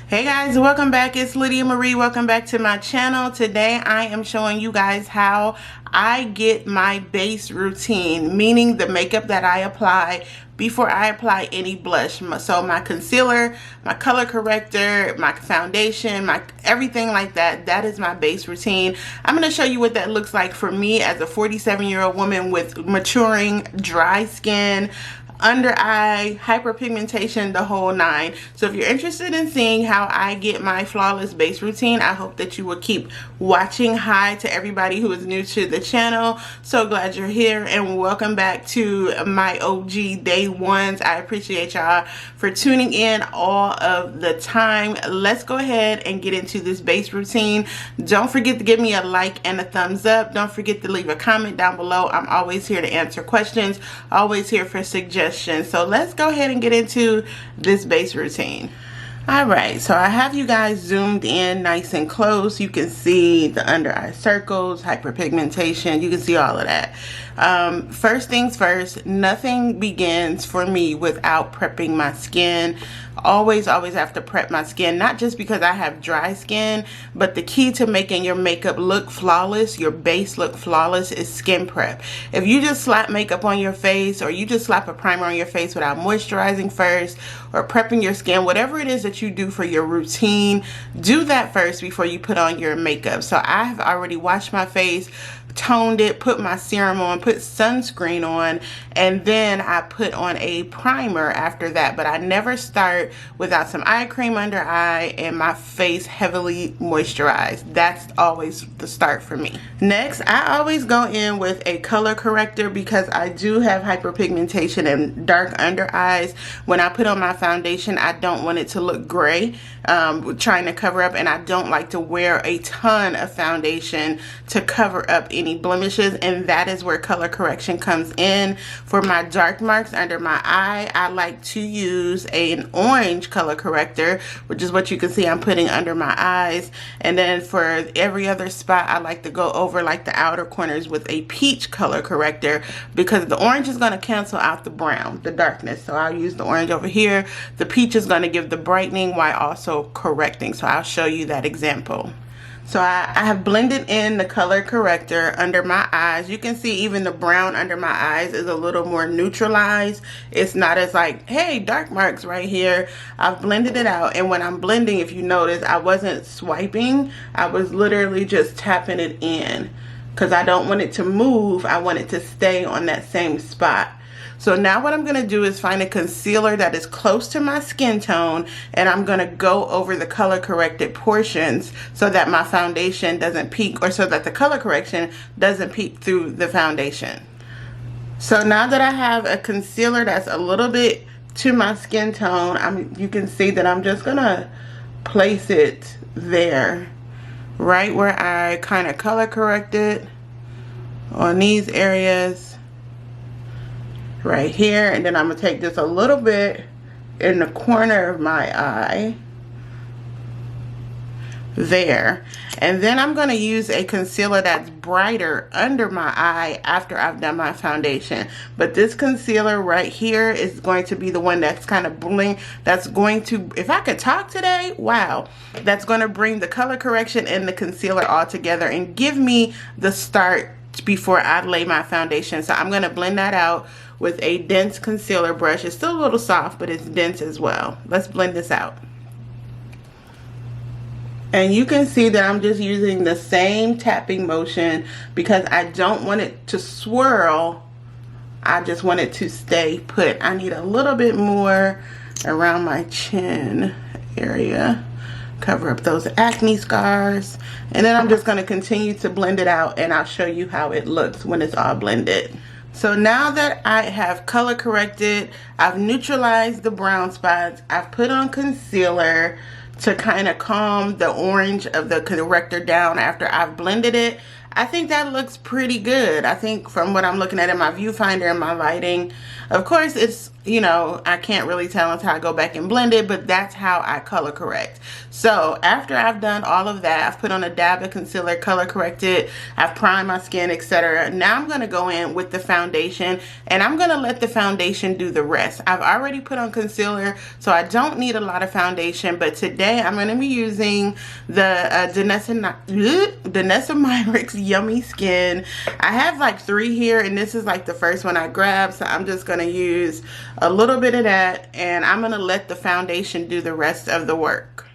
Hey guys, welcome back. It's Lydia Marie. Welcome back to my channel. Today I am showing you guys how I get my base routine, meaning the makeup that I apply before I apply any blush. So my concealer, my color corrector, my foundation, my everything like that, that is my base routine. I'm going to show you what that looks like for me as a 47-year-old woman with maturing dry skin, under eye, hyperpigmentation, the whole nine. So if you're interested in seeing how I get my flawless base routine, I hope that you will keep watching. Hi to everybody who is new to the channel. So glad you're here and welcome back to my OG day ones. I appreciate y'all for tuning in all of the time. Let's go ahead and get into this base routine. Don't forget to give me a like and a thumbs up. Don't forget to leave a comment down below. I'm always here to answer questions, always here for suggestions. So let's go ahead and get into this base routine. Alright, so I have you guys zoomed in nice and close. You can see the under eye circles, hyperpigmentation, you can see all of that. First things first, nothing begins for me without prepping my skin. Always have to prep my skin, not just because I have dry skin, but the key to making your makeup look flawless, your base look flawless, is skin prep. If you just slap makeup on your face, or you just slap a primer on your face without moisturizing first, or prepping your skin, whatever it is that you do for your routine, do that first before you put on your makeup. So I have already washed my face, toned it, put my serum on, put sunscreen on, and then I put on a primer after that. But I never start without some eye cream under eye and my face heavily moisturized. That's always the start for me. Next, I always go in with a color corrector because I do have hyperpigmentation and dark under eyes. When I put on my foundation, I don't want it to look gray, trying to cover up, and I don't like to wear a ton of foundation to cover up any blemishes, and that is where color correction comes in. For my dark marks under my eye, I like to use an orange color corrector, which is what you can see I'm putting under my eyes. And then for every other spot, I like to go over like the outer corners with a peach color corrector, because the orange is going to cancel out the brown, the darkness. So I'll use the orange over here. The peach is going to give the brightening while also correcting. So I'll show you that example. So I have blended in the color corrector under my eyes. You can see even the brown under my eyes is a little more neutralized. It's not as like, hey, dark marks right here. I've blended it out. And when I'm blending, if you notice, I wasn't swiping. I was literally just tapping it in because I don't want it to move. I want it to stay on that same spot. So now what I'm going to do is find a concealer that is close to my skin tone, and I'm going to go over the color corrected portions so that my foundation doesn't peek, or so that the color correction doesn't peek through the foundation. So now that I have a concealer that's a little bit to my skin tone, you can see that I'm just going to place it there, right where I kind of color corrected on these areas. Right here, and then I'm gonna take this a little bit in the corner of my eye there, and then I'm going to use a concealer that's brighter under my eye after I've done my foundation. But this concealer right here is going to be the one that's kind of bling, that's going to, if I could talk today, wow, that's going to bring the color correction and the concealer all together and give me the start before I lay my foundation. So I'm going to blend that out with a dense concealer brush. It's still a little soft, but it's dense as well. Let's blend this out. And you can see that I'm just using the same tapping motion because I don't want it to swirl. I just want it to stay put. I need a little bit more around my chin area. Cover up those acne scars. And then I'm just going to continue to blend it out, and I'll show you how it looks when it's all blended. So now that I have color corrected, I've neutralized the brown spots, I've put on concealer to kind of calm the orange of the corrector down after I've blended it. I think that looks pretty good. I think from what I'm looking at in my viewfinder and my lighting, of course it's, you know, I can't really tell until I go back and blend it, but that's how I color correct. So after I've done all of that, I've put on a dab of concealer, color corrected, I've primed my skin, etc. Now I'm going to go in with the foundation, and I'm going to let the foundation do the rest. I've already put on concealer, so I don't need a lot of foundation, but today I'm going to be using the Danessa Myricks Yummy Skin. I have like 3 here, and this is like the first one I grabbed, so I'm just going to use a little bit of that, and I'm going to let the foundation do the rest of the work.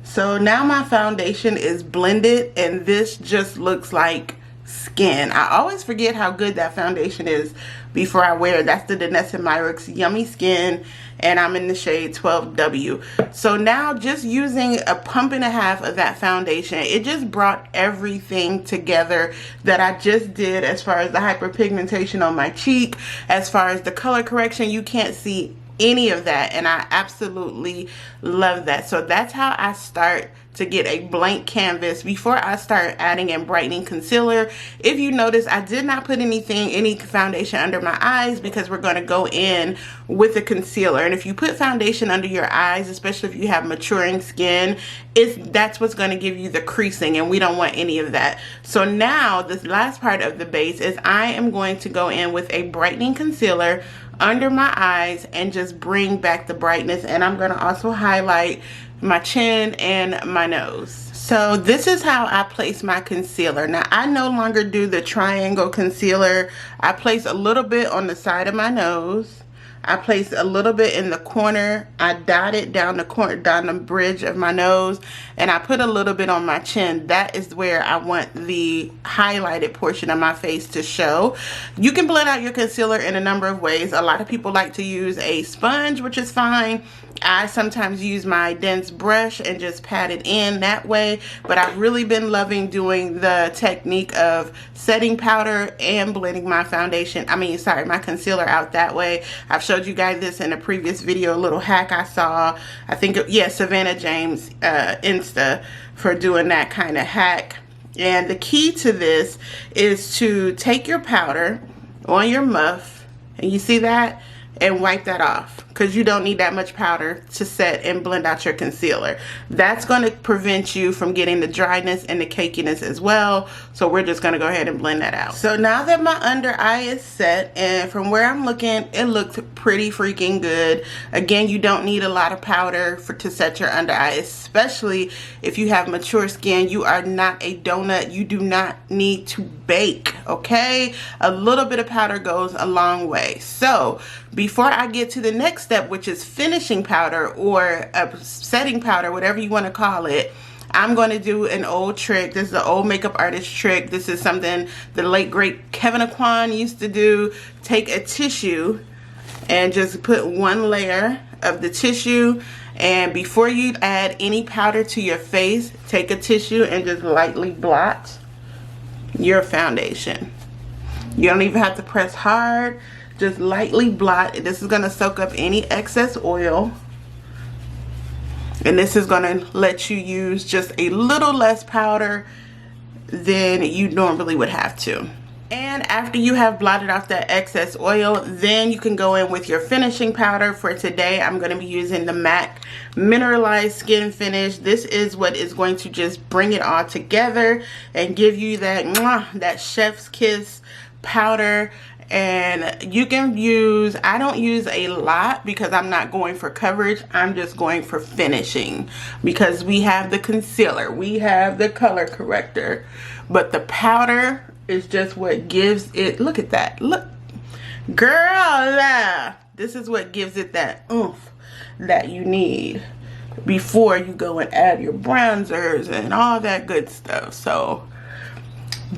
So now my foundation is blended, and this just looks like skin. I always forget how good that foundation is before I wear it. That's the Danessa Myricks Yummy Skin, and I'm in the shade 12W. So now just using a pump and a half of that foundation, it just brought everything together that I just did as far as the hyperpigmentation on my cheek, as far as the color correction. You can't see any of that, and I absolutely love that. So that's how I start to get a blank canvas before I start adding in brightening concealer. If you notice, I did not put any foundation under my eyes because we're going to go in with the concealer. And if you put foundation under your eyes, especially if you have maturing skin, that's what's going to give you the creasing, and we don't want any of that. So now this last part of the base is I am going to go in with a brightening concealer under my eyes and just bring back the brightness, and I'm going to also highlight my chin and my nose. So this is how I place my concealer. Now I no longer do the triangle concealer. I place a little bit on the side of my nose. I place a little bit in the corner. I dot it down the corner, down the bridge of my nose, and I put a little bit on my chin. That is where I want the highlighted portion of my face to show. You can blend out your concealer in a number of ways. A lot of people like to use a sponge, which is fine. I sometimes use my dense brush and just pat it in that way, but I've really been loving doing the technique of setting powder and blending my foundation, my concealer out that way. I've showed you guys this in a previous video, a little hack I saw, I think, yeah, Savannah James Insta, for doing that kind of hack. And the key to this is to take your powder on your muff, and you see that, and wipe that off, because you don't need that much powder to set and blend out your concealer. That's going to prevent you from getting the dryness and the cakiness as well. So we're just going to go ahead and blend that out. So now that my under eye is set, and from where I'm looking, it looks pretty freaking good. Again, you don't need a lot of powder to set your under eye, especially if you have mature skin. You are not a donut. You do not need to bake, okay? A little bit of powder goes a long way. So before I get to the next step, which is finishing powder or a setting powder, whatever you want to call it, I'm going to do an old trick. This is an old makeup artist trick. This is something the late great Kevyn Aucoin used to do. Take a tissue and just put one layer of the tissue, and before you add any powder to your face, take a tissue and just lightly blot your foundation. You don't even have to press hard. Just lightly blot. This is going to soak up any excess oil, and this is going to let you use just a little less powder than you normally would have to. And after you have blotted off that excess oil, then you can go in with your finishing powder. For today, I'm going to be using the MAC Mineralized Skin Finish. This is what is going to just bring it all together and give you that chef's kiss powder. And you can use, I don't use a lot because I'm not going for coverage. I'm just going for finishing, because we have the concealer, we have the color corrector, but the powder is just what gives it, look at that, look, girl, this is what gives it that oomph that you need before you go and add your bronzers and all that good stuff. So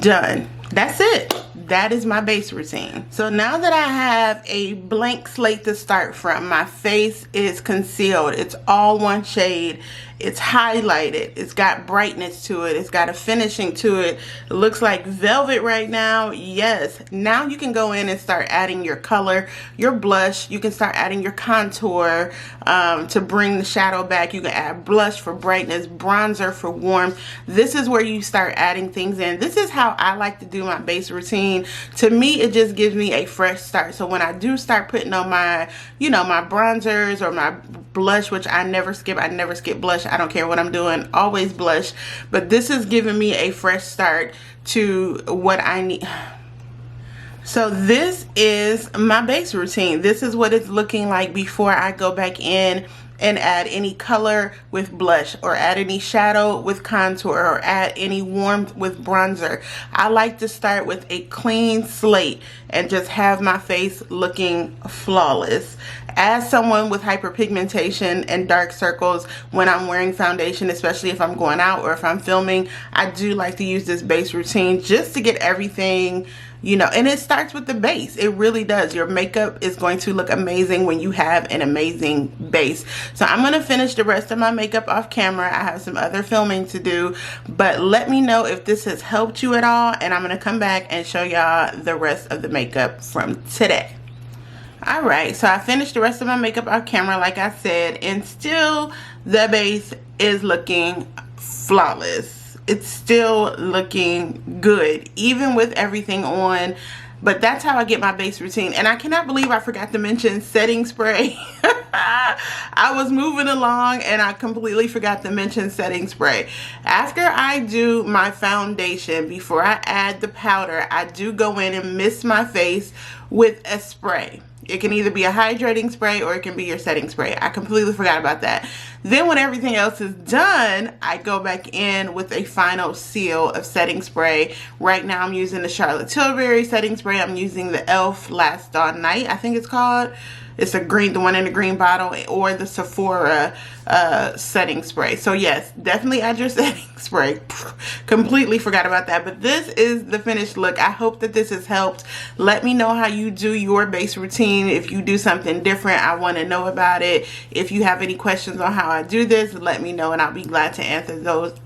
done. That's it. That is my base routine. So now that I have a blank slate to start from, my face is concealed. It's all one shade. It's highlighted. It's got brightness to it. It's got a finishing to it. It looks like velvet right now. Yes. Now you can go in and start adding your color, your blush. You can start adding your contour to bring the shadow back. You can add blush for brightness, bronzer for warmth. This is where you start adding things in. This is how I like to do my base routine. To me, it just gives me a fresh start. So when I do start putting on my, you know, my bronzers or my blush, which I never skip blush. I don't care what I'm doing, always blush. But this is giving me a fresh start to what I need. So this is my base routine. This is what it's looking like before I go back in and add any color with blush, or add any shadow with contour, or add any warmth with bronzer. I like to start with a clean slate and just have my face looking flawless. As someone with hyperpigmentation and dark circles, when I'm wearing foundation, especially if I'm going out or if I'm filming, I do like to use this base routine just to get everything, you know, and it starts with the base. It really does. Your makeup is going to look amazing when you have an amazing base. So I'm going to finish the rest of my makeup off camera. I have some other filming to do, but let me know if this has helped you at all, and I'm going to come back and show y'all the rest of the makeup from today. Alright, so I finished the rest of my makeup off camera like I said, and still the base is looking flawless. It's still looking good, even with everything on. But that's how I get my base routine. And I cannot believe I forgot to mention setting spray. I was moving along and I completely forgot to mention setting spray. After I do my foundation, before I add the powder, I do go in and mist my face with a spray. It can either be a hydrating spray or it can be your setting spray. I completely forgot about that. Then when everything else is done, I go back in with a final seal of setting spray. Right now I'm using the Charlotte Tilbury setting spray. I'm using the e.l.f. Last Dawn Night, I think it's called. It's a green, the one in the green bottle, or the Sephora setting spray. So yes, definitely add your setting spray. Completely forgot about that. But this is the finished look. I hope that this has helped. Let me know how you do your base routine. If you do something different, I want to know about it. If you have any questions on how I do this, let me know and I'll be glad to answer those.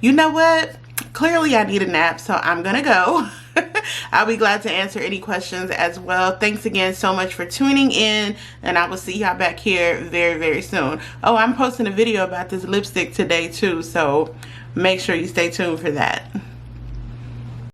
You know what? Clearly I need a nap, so I'm gonna go. I'll be glad to answer any questions as well. Thanks again so much for tuning in, and I will see y'all back here very, very soon. Oh, I'm posting a video about this lipstick today too, so make sure you stay tuned for that.